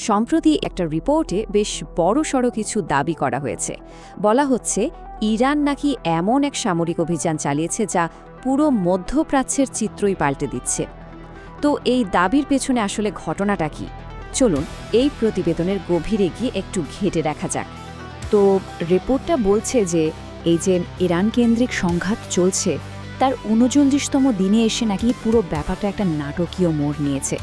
সম্প্রতি একটা রিপোর্টে বেশ বড়সড় কিছু দাবি করা হয়েছে। বলা হচ্ছে ইরান নাকি এমন এক সামরিক অভিযান চালিয়েছে যা পুরো মধ্যপ্রাচ্যের চিত্রই পাল্টে দিচ্ছে। তো এই দাবির পেছনে আসলে ঘটনাটা কি? চলুন এই প্রতিবেদনের গভীরে গিয়ে একটু ঘেঁটে দেখা যাক। তো রিপোর্টটা বলছে যে এই যে ইরান কেন্দ্রিক সংঘাত চলছে তার ৩৯তম দিনে এসে নাকি পুরো ব্যাপারটা একটা নাটকীয় মোড় নিয়েছে।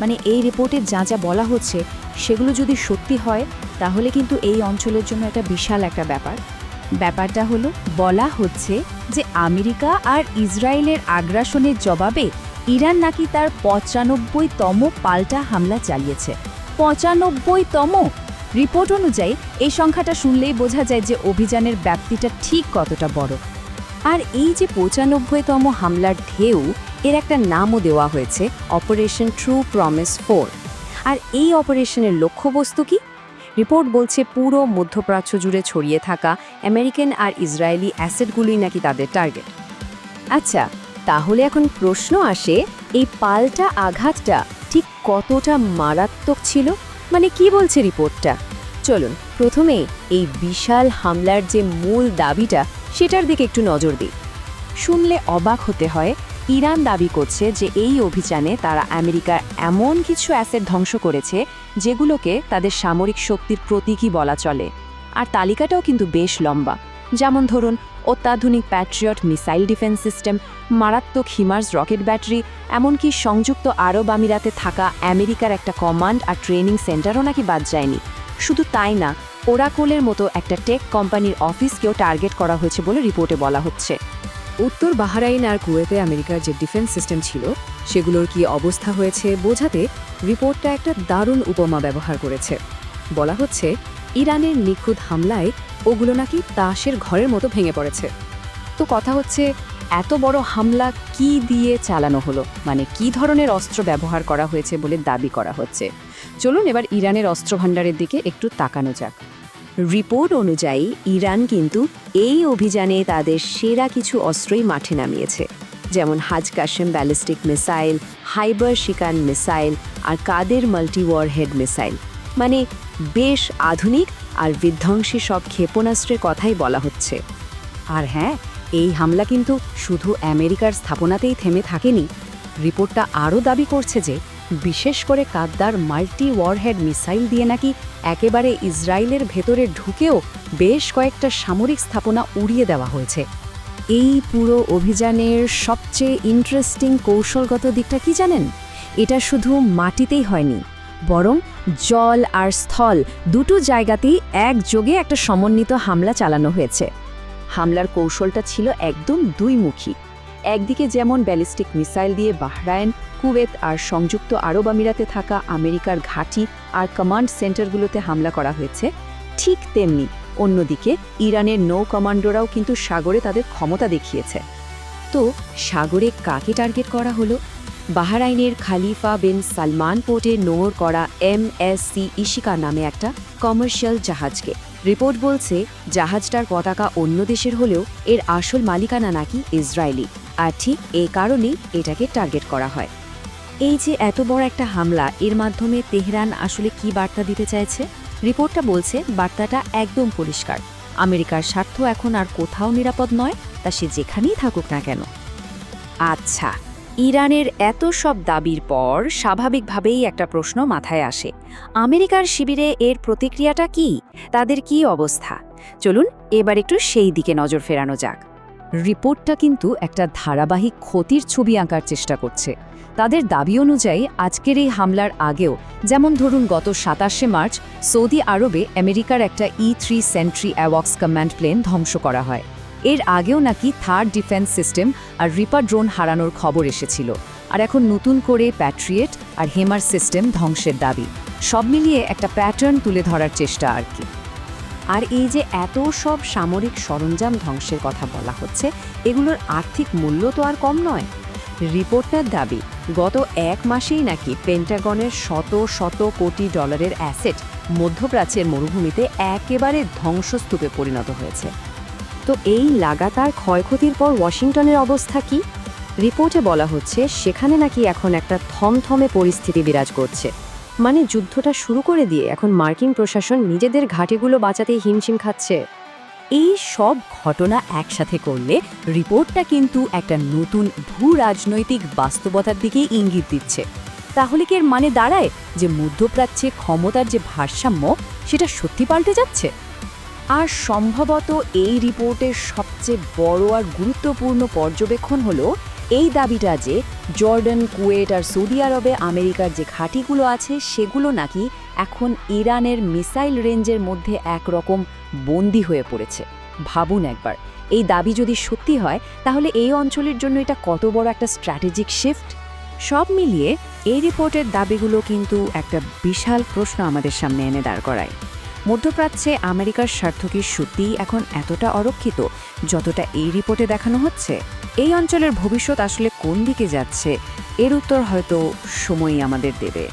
মানে এই রিপোর্টে যা যা বলা হচ্ছে সেগুলো যদি সত্যি হয় তাহলে কিন্তু এই অঞ্চলের জন্য একটা বিশাল একটা ব্যাপারটা হলো বলা হচ্ছে যে আমেরিকা আর ইসরায়েলের আগ্রাসনের জবাবে ইরান নাকি তার ৯৫তম পাল্টা হামলা চালিয়েছে। ৯৫তম! রিপোর্ট অনুযায়ী এই সংখ্যাটা শুনলেই বোঝা যায় যে অভিযানের ব্যাপ্তিটা ঠিক কতটা বড়। আর এই যে ৯৫তম হামলার ঢেউ, এর একটা নামও দেওয়া হয়েছে, অপারেশন ট্রু প্রমিস 4। আর এই অপারেশনের লক্ষ্যবস্তু কি? রিপোর্ট বলছে পুরো মধ্যপ্রাচ্য জুড়ে ছড়িয়ে থাকা আমেরিকান আর ইসরায়েলি অ্যাসেটগুলোই নাকি তাদের টার্গেট। আচ্ছা, তাহলে এখন প্রশ্ন আসে, এই পাল্টা আঘাতটা ঠিক কতটা মারাত্মক ছিল? মানে কি বলছে রিপোর্টটা? চলুন প্রথমে এই বিশাল হামলার যে মূল দাবিটা সেটার দিকে একটু নজর দিই। শুনলে অবাক হতে হয়। ইরান দাবি করছে যে এই অভিযানে তারা আমেরিকার এমন কিছু অ্যাসেট ধ্বংস করেছে যেগুলোকে তাদের সামরিক শক্তির প্রতীকই বলা চলে। আর তালিকাটাও কিন্তু বেশ লম্বা। যেমন ধরুন অত্যাধুনিক প্যাট্রিয়ট মিসাইল ডিফেন্স সিস্টেম, মারাত্মক হিমার্স রকেট ব্যাটারি, এমনকি সংযুক্ত আরব আমিরাতে থাকা আমেরিকার একটা কমান্ড আর ট্রেনিং সেন্টারও নাকি বাদ যায়নি। শুধু তাই না, ওরাকলের মতো একটা টেক কোম্পানির অফিসকেও টার্গেট করা হয়েছে বলে রিপোর্টে বলা হচ্ছে। উত্তর বাহরাইন আর কুয়েতে আমেরিকার যে ডিফেন্স সিস্টেম ছিল সেগুলোর কি অবস্থা হয়েছে বোঝাতে রিপোর্টটা একটা দারুণ উপমা ব্যবহার করেছে। বলা হচ্ছে ইরানের নিখুঁত হামলায় ওগুলো নাকি তাসের ঘরের মতো ভেঙে পড়েছে। তো কথা হচ্ছে, এত বড় হামলা কি দিয়ে চালানো হলো, মানে কি ধরনের অস্ত্র ব্যবহার করা হয়েছে বলে দাবি করা হচ্ছে? চলুন এবার ইরানের অস্ত্রভাণ্ডারের দিকে একটু তাকানো যাক। রিপোর্ট অনুযায়ী ইরান কিন্তু এই অভিযানে তাদের সেরা কিছু অস্ত্রই মাঠে নামিয়েছে, যেমন হাজ কাশেম ব্যালিস্টিক মিসাইল, হাইবার শিকান মিসাইল আর কাদের মাল্টি ওয়ারহেড মিসাইল। মানে বেশ আধুনিক আর বিধ্বংসী সব ক্ষেপণাস্ত্রের কথাই বলা হচ্ছে। আর হ্যাঁ, এই হামলা কিন্তু শুধু আমেরিকার স্থাপনাতেই থেমে থাকেনি। রিপোর্টটা আরও দাবি করছে যে বিশেষ করে কাদ্দার মাল্টি ওয়ারহেড মিসাইল দিয়ে নাকি একেবারে ইসরায়েলের ভেতরে ঢুকেও বেশ কয়েকটা সামরিক স্থাপনা উড়িয়ে দেওয়া হয়েছে। এই পুরো অভিযানের সবচেয়ে ইন্টারেস্টিং কৌশলগত দিকটা কি জানেন? এটা শুধু মাটিতেই হয়নি, বরং জল আর স্থল দুটো জায়গাতেই একযোগে একটা সমন্বিত হামলা চালানো হয়েছে। হামলার কৌশলটা ছিল একদম দুইমুখী। একদিকে যেমন ব্যালিস্টিক মিসাইল দিয়ে বাহরাইন, কুয়েত আর সংযুক্ত আরব আমিরাতে থাকা আমেরিকার ঘাঁটি আর কমান্ড সেন্টারগুলোতে হামলা করা হয়েছে, ঠিক তেমনি অন্যদিকে ইরানের নৌ কমান্ডোরাও কিন্তু সাগরে তাদের ক্ষমতা দেখিয়েছে। তো সাগরে কাকে টার্গেট করা হলো? বাহরাইনের খালিফা বিন সালমান পোর্টে নোঙর করা MSC ইশিকা নামে একটা কমার্শিয়াল জাহাজকে। রিপোর্ট বলছে জাহাজটার পতাকা অন্য দেশের হলেও এর আসল মালিকানা নাকি ইসরায়েলি, আর ঠিক এই কারণেই এটাকে টার্গেট করা হয়। এই যে এত বড় একটা হামলা, এর মাধ্যমে তেহরান আসলে কি বার্তা দিতে চাইছে? রিপোর্টটা বলছে বার্তাটা একদম পরিষ্কার। আমেরিকার স্বার্থ এখন আর কোথাও নিরাপদ নয়, তা সে যেখানেই থাকুক না কেন। আচ্ছা, ইরানের এত সব দাবির পর স্বাভাবিকভাবেই একটা প্রশ্ন মাথায় আসে, আমেরিকার শিবিরে এর প্রতিক্রিয়াটা কি? তাদের কি অবস্থা? চলুন এবার একটু সেই দিকে নজর ফেরানো যাক। রিপোর্টটা কিন্তু একটা ধারাবাহিক ক্ষতির ছবি আঁকার চেষ্টা করছে। তাদের দাবি অনুযায়ী আজকের এই হামলার আগেও, যেমন ধরুন গত ২৭শে মার্চ সৌদি আরবে আমেরিকার একটা E-3 সেন্ট্রি অ্যাওয়াক্স কমান্ড প্লেন ধ্বংস করা হয়। এর আগেও নাকি থার্ড ডিফেন্স সিস্টেম আর রিপার ড্রোন হারানোর খবর এসেছিল। আর এখন নতুন করে প্যাট্রিয়েট আর হেমার সিস্টেম ধ্বংসের দাবি। সব মিলিয়ে একটা প্যাটার্ন তুলে ধরার চেষ্টা আর কি। আর এই যে এত সব সামরিক সরঞ্জাম ধ্বংসের কথা বলা হচ্ছে, এগুলোর আর্থিক মূল্য তো আর কম নয়। রিপোর্টটার দাবি গত এক মাসেই নাকি পেন্টাগনের শত শত কোটি ডলারের অ্যাসেট মধ্যপ্রাচ্যের মরুভূমিতে একেবারে ধ্বংসস্তূপে পরিণত হয়েছে। তো এই লাগাতার ক্ষয়ক্ষতির পর ওয়াশিংটনের অবস্থা কি? রিপোর্টে বলা হচ্ছে সেখানে নাকি এখন একটা থমথমে পরিস্থিতি বিরাজ করছে। মানে যুদ্ধটা শুরু করে দিয়ে এখন মার্কিন প্রশাসন নিজেদের ঘাঁটিগুলো বাঁচাতেই হিমশিম খাচ্ছে। এই সব ঘটনা একসাথে করলে রিপোর্টটা কিন্তু একটা নতুন ভূ রাজনৈতিক বাস্তবতার দিকেই ইঙ্গিত দিচ্ছে। তাহলে কি এর মানে দাঁড়ায় যে মধ্যপ্রাচ্যে ক্ষমতার যে ভারসাম্য সেটা সত্যি পাল্টে যাচ্ছে? আর সম্ভবত এই রিপোর্টের সবচেয়ে বড় আর গুরুত্বপূর্ণ পর্যবেক্ষণ হলো এই দাবিটা যে জর্ডান, কুয়েট আর সৌদি আরবে আমেরিকার যে ঘাঁটিগুলো আছে সেগুলো নাকি এখন ইরানের মিসাইল রেঞ্জের মধ্যে একরকম বন্দী হয়ে পড়েছে। ভাবুন একবার, এই দাবি যদি সত্যি হয় তাহলে এই অঞ্চলের জন্য এটা কত বড় একটা স্ট্র্যাটেজিক শিফট। সব মিলিয়ে এই রিপোর্টের দাবিগুলো কিন্তু একটা বিশাল প্রশ্ন আমাদের সামনে এনে দাঁড় করায়। মধ্যপ্রাচ্যে আমেরিকার স্বার্থ কি সত্যিই এখন এতটা অরক্ষিত যতটা এই রিপোর্টে দেখানো হচ্ছে? এই অঞ্চলের ভবিষ্যৎ আসলে কোন দিকে যাচ্ছে এর উত্তর হয়তো সময়ই আমাদের দেবে।